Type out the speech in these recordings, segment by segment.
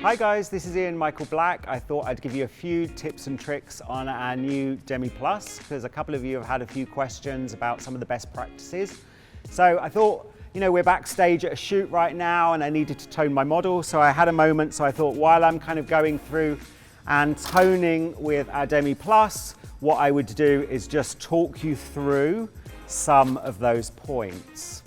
Hi guys, this is Ian Michael Black. I thought I'd give you a few tips and tricks on our new Demi Plus because a couple of you have had a few questions about some of the best practices. So I thought, we're backstage at a shoot right now and I needed to tone my model. So I had a moment, so I thought while I'm kind of going through and toning with our Demi Plus, what I would do is just talk you through some of those points.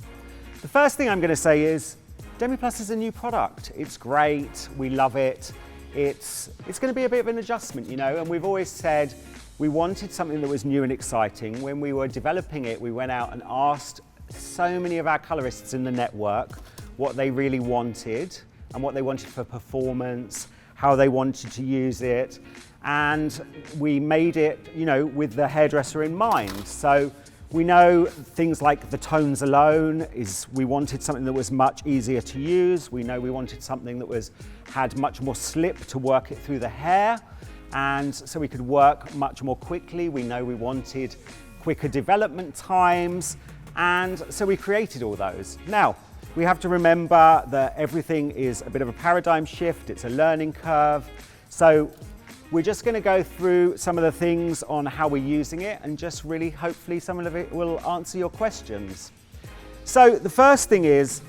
The first thing I'm going to say is Demi Plus is a new product. It's great, we love it. It's going to be a bit of an adjustment, and we've always said we wanted something that was new and exciting. When we were developing it, we went out and asked so many of our colorists in the network what they really wanted and what they wanted for performance, how they wanted to use it, and we made it, with the hairdresser in mind. So we know things like the tones alone we wanted something that was much easier to use. We know we wanted something that had much more slip to work it through the hair, and so we could work much more quickly. We know we wanted quicker development times, and so we created all those. Now, we have to remember that everything is a bit of a paradigm shift. It's a learning curve. So we're just going to go through some of the things on how we're using it and just really hopefully some of it will answer your questions. So the first thing is,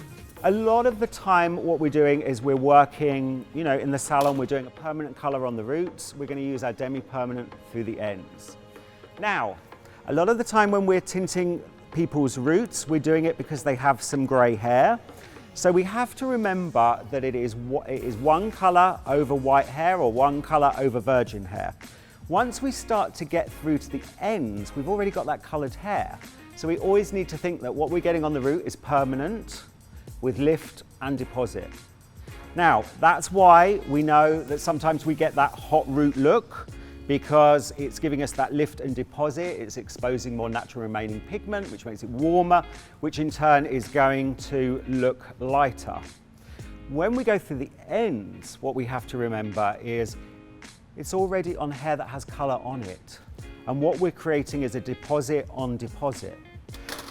a lot of the time what we're doing is we're working, in the salon, we're doing a permanent color on the roots. We're going to use our Demi Permanent through the ends. Now, a lot of the time when we're tinting people's roots, we're doing it because they have some gray hair. So we have to remember that it is one color over white hair or one color over virgin hair. Once we start to get through to the ends, we've already got that colored hair. So we always need to think that what we're getting on the root is permanent with lift and deposit. Now, that's why we know that sometimes we get that hot root look, because it's giving us that lift and deposit. It's exposing more natural remaining pigment, which makes it warmer, which in turn is going to look lighter. When we go through the ends, what we have to remember is it's already on hair that has color on it. And what we're creating is a deposit on deposit.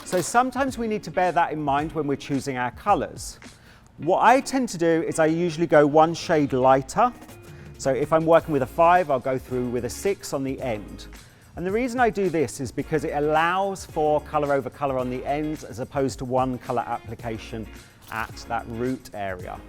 So sometimes we need to bear that in mind when we're choosing our colors. What I tend to do is I usually go one shade lighter. So if I'm working with a 5, I'll go through with a 6 on the end. And the reason I do this is because it allows for color over color on the ends as opposed to one color application at that root area.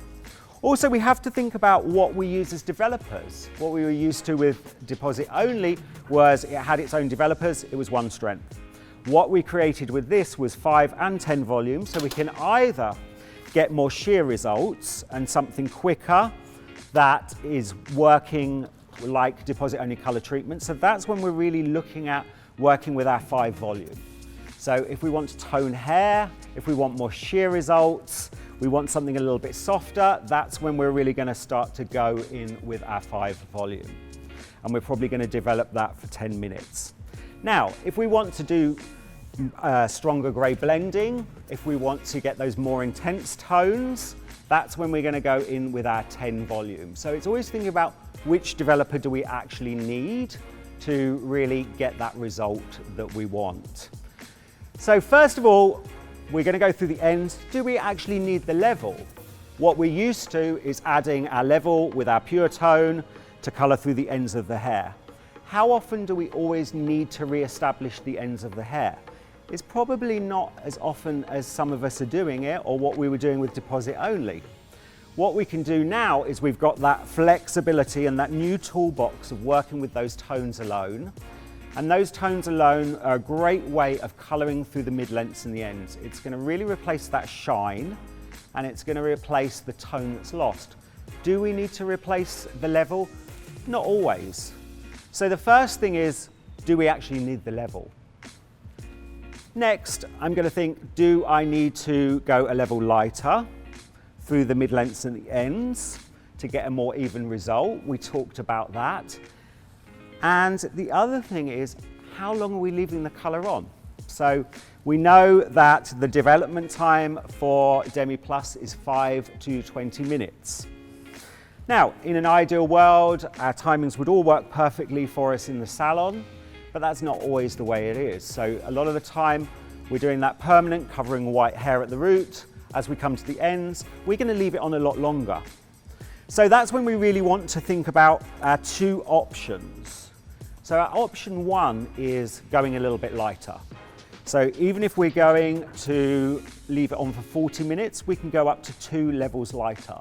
Also, we have to think about what we use as developers. What we were used to with deposit only was it had its own developers, it was one strength. What we created with this was 5 and 10 volumes, so we can either get more sheer results and something quicker that is working like deposit only color treatment. So that's when we're really looking at working with our 5 volume. So if we want to tone hair, if we want more sheer results, we want something a little bit softer, that's when we're really going to start to go in with our 5 volume. And we're probably going to develop that for 10 minutes. Now, if we want to do stronger gray blending, if we want to get those more intense tones, that's when we're going to go in with our 10 volume. So it's always thinking about which developer do we actually need to really get that result that we want. So first of all, we're going to go through the ends. Do we actually need the level? What we're used to is adding our level with our pure tone to color through the ends of the hair. How often do we always need to re-establish the ends of the hair? It's probably not as often as some of us are doing it or what we were doing with deposit only. What we can do now is we've got that flexibility and that new toolbox of working with those tones alone. And those tones alone are a great way of colouring through the mid-lengths and the ends. It's going to really replace that shine and it's going to replace the tone that's lost. Do we need to replace the level? Not always. So the first thing is, do we actually need the level? Next, I'm going to think, do I need to go a level lighter through the mid-lengths and the ends to get a more even result? We talked about that. And the other thing is, how long are we leaving the colour on? So we know that the development time for Demi Plus is 5 to 20 minutes. Now, in an ideal world, our timings would all work perfectly for us in the salon, but that's not always the way it is. So a lot of the time, we're doing that permanent, covering white hair at the root. As we come to the ends, we're going to leave it on a lot longer. So that's when we really want to think about our two options. So our option one is going a little bit lighter. So even if we're going to leave it on for 40 minutes, we can go up to 2 levels lighter.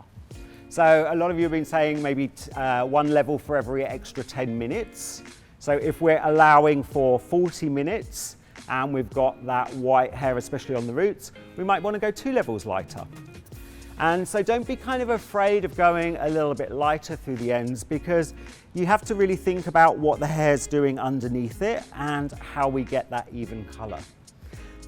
So a lot of you have been saying maybe 1 level for every extra 10 minutes. So if we're allowing for 40 minutes and we've got that white hair, especially on the roots, we might want to go 2 levels lighter. And so don't be kind of afraid of going a little bit lighter through the ends, because you have to really think about what the hair's doing underneath it and how we get that even colour.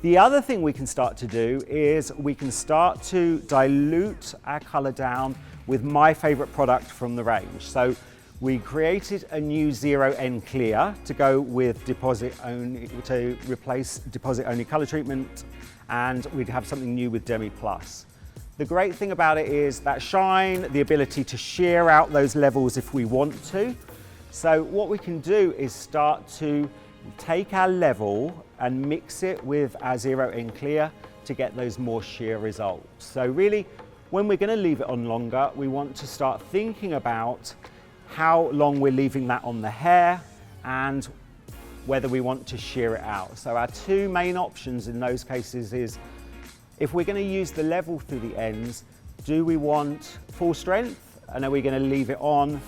The other thing we can start to do is we can start to dilute our colour down with my favourite product from the range. So we created a new 0N Clear to go with deposit only, to replace deposit only colour treatment, and we'd have something new with Demi Plus. The great thing about it is that shine, the ability to shear out those levels if we want to. So what we can do is start to take our level and mix it with our 0N Clear to get those more sheer results. So really, when we're going to leave it on longer, we want to start thinking about how long we're leaving that on the hair and whether we want to shear it out. So our two main options in those cases is, if we're going to use the level through the ends, do we want full strength and are we going to leave it on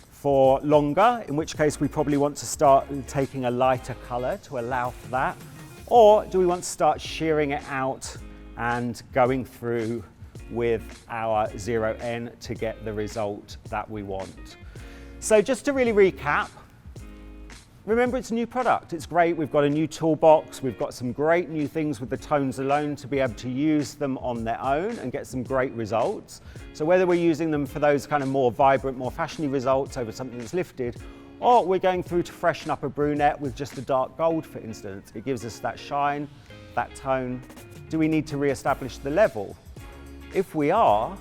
for longer, in which case we probably want to start taking a lighter colour to allow for that, or do we want to start shearing it out and going through with our 0N to get the result that we want. So just to really recap, remember, it's a new product. It's great. We've got a new toolbox. We've got some great new things with the tones alone to be able to use them on their own and get some great results. So whether we're using them for those kind of more vibrant, more fashiony results over something that's lifted, or we're going through to freshen up a brunette with just a dark gold, for instance, it gives us that shine, that tone. Do we need to re-establish the level? If we are,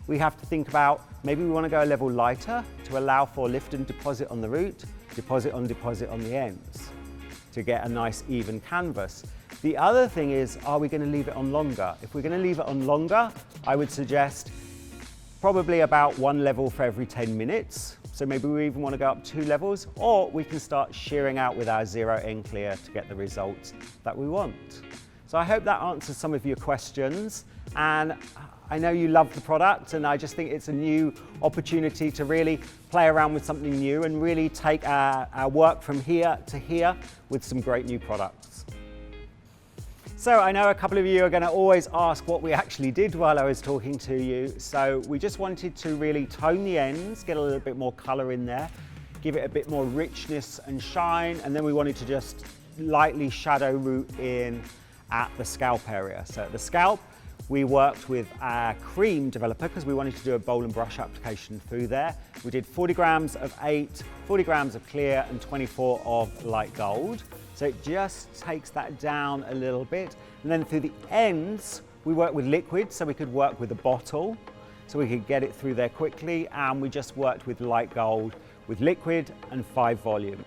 we have to think about maybe we want to go a level lighter to allow for lift and deposit on the root, deposit on the ends to get a nice even canvas. The other thing is, are we going to leave it on longer? If we're going to leave it on longer, I would suggest probably about 1 level for every 10 minutes. So maybe we even want to go up 2 levels, or we can start shearing out with our 0N Clear to get the results that we want. So I hope that answers some of your questions, and I know you love the product, and I just think it's a new opportunity to really play around with something new and really take our work from here to here with some great new products. So I know a couple of you are going to always ask what we actually did while I was talking to you. So we just wanted to really tone the ends, get a little bit more colour in there, give it a bit more richness and shine, and then we wanted to just lightly shadow root in at the scalp area. So at the scalp, we worked with our cream developer because we wanted to do a bowl and brush application through there. We did 40 grams of 8, 40 grams of clear and 24 of light gold. So it just takes that down a little bit. And then through the ends, we worked with liquid, so we could work with a bottle, so we could get it through there quickly. And we just worked with light gold with liquid and 5 volume.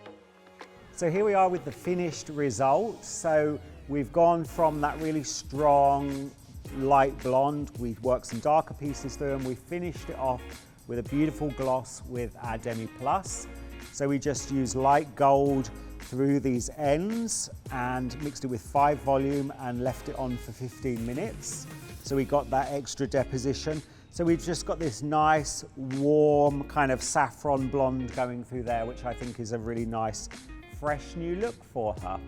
So here we are with the finished result. So we've gone from that really strong light blonde, we've worked some darker pieces through, and we finished it off with a beautiful gloss with our Demi Plus. So we just used light gold through these ends and mixed it with 5 volume and left it on for 15 minutes. So we got that extra deposition. So we've just got this nice, warm, kind of saffron blonde going through there, which I think is a really nice, fresh new look for her.